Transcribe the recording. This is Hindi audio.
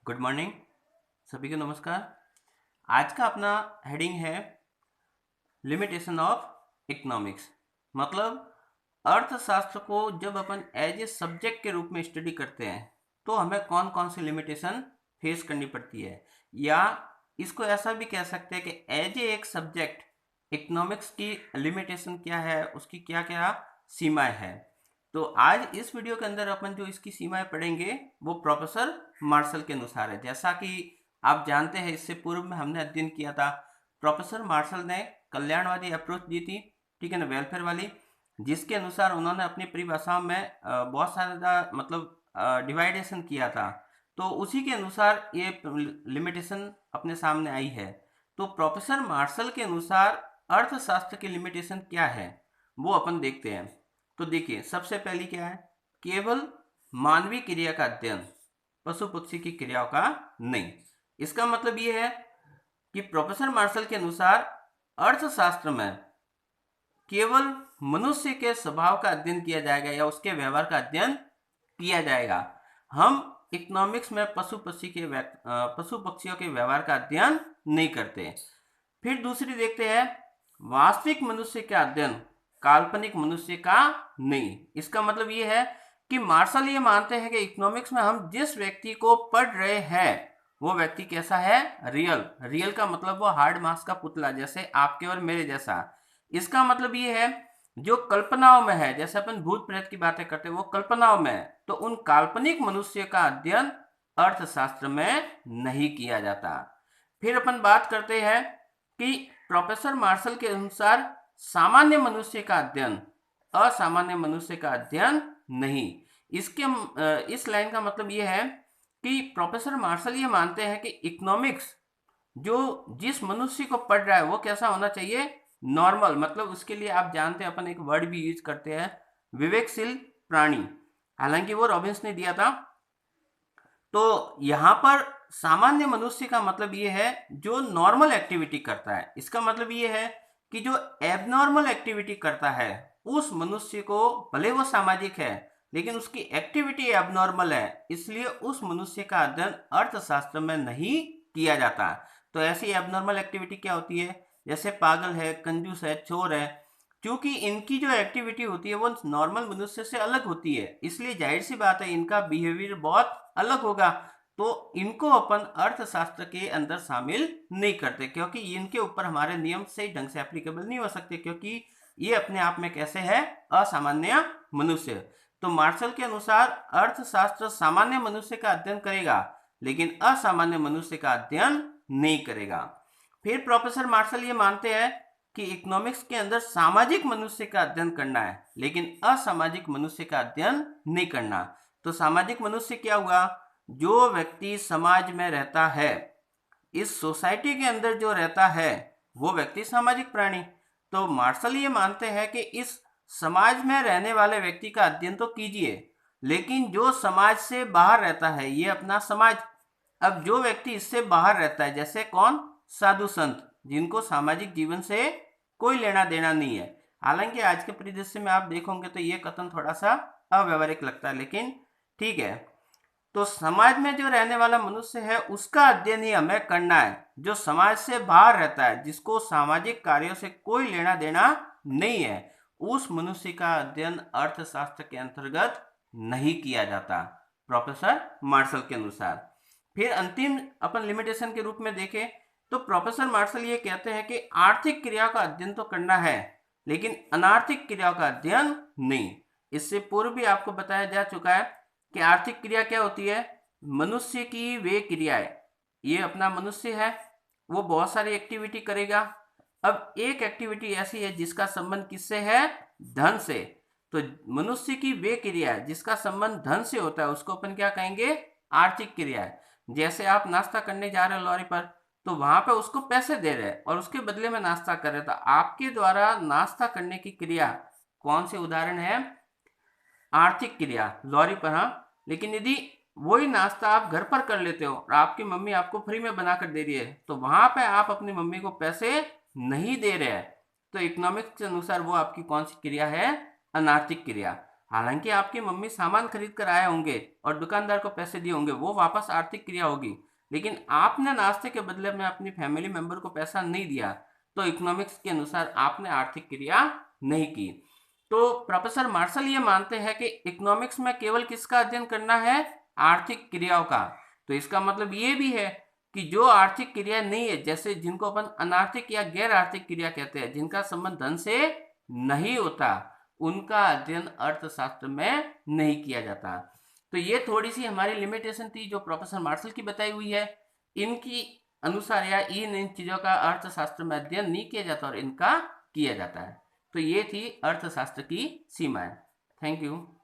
Good morning. सभी को नमस्कार। आज का अपना हेडिंग है लिमिटेशन ऑफ इकोनॉमिक्स। मतलब अर्थशास्त्र को जब अपन एज ए सब्जेक्ट के रूप में स्टडी करते हैं तो हमें कौन कौन सी लिमिटेशन फेस करनी पड़ती है, या इसको ऐसा भी कह सकते हैं कि एज ए एक सब्जेक्ट इकोनॉमिक्स की लिमिटेशन क्या है, उसकी क्या क्या सीमाएं हैं। तो आज इस वीडियो के अंदर अपन जो इसकी सीमाएं पढ़ेंगे वो प्रोफेसर मार्शल के अनुसार है। जैसा कि आप जानते हैं, इससे पूर्व में हमने अध्ययन किया था। प्रोफेसर मार्शल ने कल्याणवादी अप्रोच दी थी, ठीक है ना, वेलफेयर वाली, जिसके अनुसार उन्होंने अपनी परिभाषाओं में बहुत सारा मतलब डिवाइडेशन किया था। तो उसी के अनुसार ये लिमिटेशन अपने सामने आई है। तो प्रोफेसर मार्शल के अनुसार अर्थशास्त्र की लिमिटेशन क्या है वो अपन देखते हैं। तो देखिए, सबसे पहली क्या है, केवल मानवीय क्रिया का अध्ययन, पशु पक्षी की क्रियाओं का नहीं। इसका मतलब ये है कि प्रोफेसर मार्शल के अनुसार अर्थशास्त्र में केवल मनुष्य के स्वभाव का अध्ययन किया जाएगा या उसके व्यवहार का अध्ययन किया जाएगा। हम इकोनॉमिक्स में पशु पक्षियों के व्यवहार का अध्ययन नहीं करते। फिर दूसरी देखते हैं, वास्तविक मनुष्य का अध्ययन, काल्पनिक मनुष्य का नहीं। इसका मतलब ये है कि मार्शल ये मानते हैं कि इकोनॉमिक्स में हम जिस व्यक्ति को पढ़ रहे हैं वो व्यक्ति कैसा है, रियल। रियल का मतलब वो हार्ड मास का पुतला, जैसे आपके और मेरे जैसा। इसका मतलब ये है जो कल्पनाओं में है, जैसे अपन भूत प्रेत की बातें करते हैं वो कल्पनाओं में है, तो उन काल्पनिक मनुष्य का अध्ययन अर्थशास्त्र में नहीं किया जाता। फिर अपन बात करते हैं कि प्रोफेसर मार्शल के अनुसार सामान्य मनुष्य का अध्ययन, असामान्य मनुष्य का अध्ययन नहीं। इस लाइन का मतलब ये है कि प्रोफेसर मार्शल ये मानते हैं कि इकोनॉमिक्स जो जिस मनुष्य को पढ़ रहा है वो कैसा होना चाहिए, नॉर्मल। मतलब उसके लिए आप जानते हैं अपन एक वर्ड भी यूज करते हैं, विवेकशील प्राणी। हालांकि वो रॉबिन्स ने दिया था। तो यहाँ पर सामान्य मनुष्य का मतलब ये है जो नॉर्मल एक्टिविटी करता है। इसका मतलब ये है कि जो एबनॉर्मल एक्टिविटी करता है उस मनुष्य को, भले वो सामाजिक है लेकिन उसकी एक्टिविटी एबनॉर्मल है, इसलिए उस मनुष्य का अध्ययन अर्थशास्त्र में नहीं किया जाता। तो ऐसी एबनॉर्मल एक्टिविटी क्या होती है, जैसे पागल है, कंजूस है, चोर है। क्योंकि इनकी जो एक्टिविटी होती है वो नॉर्मल मनुष्य से अलग होती है, इसलिए जाहिर सी बात है इनका बिहेवियर बहुत अलग होगा। तो इनको अपन अर्थशास्त्र के अंदर शामिल नहीं करते, क्योंकि इनके ऊपर हमारे नियम सही ढंग से एप्लीकेबल नहीं हो सकते, क्योंकि ये अपने आप में कैसे है, असामान्य मनुष्य। तो मार्शल के अनुसार अर्थशास्त्र सामान्य मनुष्य का अध्ययन करेगा लेकिन असामान्य मनुष्य का अध्ययन नहीं करेगा। फिर प्रोफेसर मार्शल ये मानते हैं कि इकोनॉमिक्स के अंदर सामाजिक मनुष्य का अध्ययन करना है लेकिन असामाजिक मनुष्य का अध्ययन नहीं करना। तो सामाजिक मनुष्य क्या हुआ, जो व्यक्ति समाज में रहता है, इस सोसाइटी के अंदर जो रहता है वो व्यक्ति सामाजिक प्राणी। तो मार्शल ये मानते हैं कि इस समाज में रहने वाले व्यक्ति का अध्ययन तो कीजिए, लेकिन जो समाज से बाहर रहता है ये अपना समाज। अब जो व्यक्ति इससे बाहर रहता है, जैसे कौन, साधु संत, जिनको सामाजिक जीवन से कोई लेना देना नहीं है। हालांकि आज के परिदृश्य में आप देखोगे तो ये कथन थोड़ा सा अव्यवहारिक लगता है, लेकिन ठीक है। तो समाज में जो रहने वाला मनुष्य है उसका अध्ययन ही हमें करना है। जो समाज से बाहर रहता है, जिसको सामाजिक कार्यों से कोई लेना देना नहीं है, उस मनुष्य का अध्ययन अर्थशास्त्र के अंतर्गत नहीं किया जाता, प्रोफेसर मार्शल के अनुसार। फिर अंतिम अपन लिमिटेशन के रूप में देखें तो प्रोफेसर मार्शल ये कहते हैं कि आर्थिक क्रिया का अध्ययन तो करना है लेकिन अनार्थिक क्रिया का अध्ययन नहीं। इससे पूर्व भी आपको बताया जा चुका है कि आर्थिक क्रिया क्या होती है, मनुष्य की वे क्रियाएं। ये अपना मनुष्य है, वो बहुत सारी एक्टिविटी करेगा। अब एक एक्टिविटी ऐसी है जिसका संबंध किससे है, धन से। तो मनुष्य की वे क्रिया जिसका संबंध धन से होता है उसको अपन क्या कहेंगे, आर्थिक क्रिया। जैसे आप नाश्ता करने जा रहे हो लॉरी पर, तो वहां पे उसको पैसे दे रहे हैं और उसके बदले में नाश्ता कर रहे हैं, तो आपके द्वारा नाश्ता करने की क्रिया कौन से उदाहरण है, आर्थिक क्रिया, लॉरी पर। हाँ, लेकिन यदि वही नाश्ता आप घर पर कर लेते हो और आपकी मम्मी आपको फ्री में बनाकर दे रही है, तो वहां पे आप अपनी मम्मी को पैसे नहीं दे रहे हैं। तो इकोनॉमिक्स के अनुसार वो आपकी कौन सी क्रिया है, अनार्थिक क्रिया। हालांकि आपकी मम्मी सामान खरीद कर आए होंगे और दुकानदार को पैसे दिए होंगे, वो वापस आर्थिक क्रिया होगी, लेकिन आपने नाश्ते के बदले में अपनी फैमिली मेंबर को पैसा नहीं दिया, तो इकोनॉमिक्स के अनुसार आपने आर्थिक क्रिया नहीं की। तो प्रोफेसर मार्शल ये मानते हैं कि इकोनॉमिक्स में केवल किसका अध्ययन करना है? आर्थिक क्रियाओं का। तो इसका मतलब ये भी है कि जो आर्थिक क्रिया नहीं है, जैसे जिनको अपन अनार्थिक या गैर आर्थिक क्रिया कहते हैं, जिनका संबंध धन से नहीं होता, उनका अध्ययन अर्थशास्त्र में नहीं किया जाता। तो ये थोड़ी सी हमारी लिमिटेशन थी जो प्रोफेसर मार्शल की बताई हुई है। इनकी अनुसार या इन चीजों का अर्थशास्त्र में अध्ययन नहीं किया जाता और इनका किया जाता है। तो ये थी अर्थशास्त्र की सीमाएं। Thank you.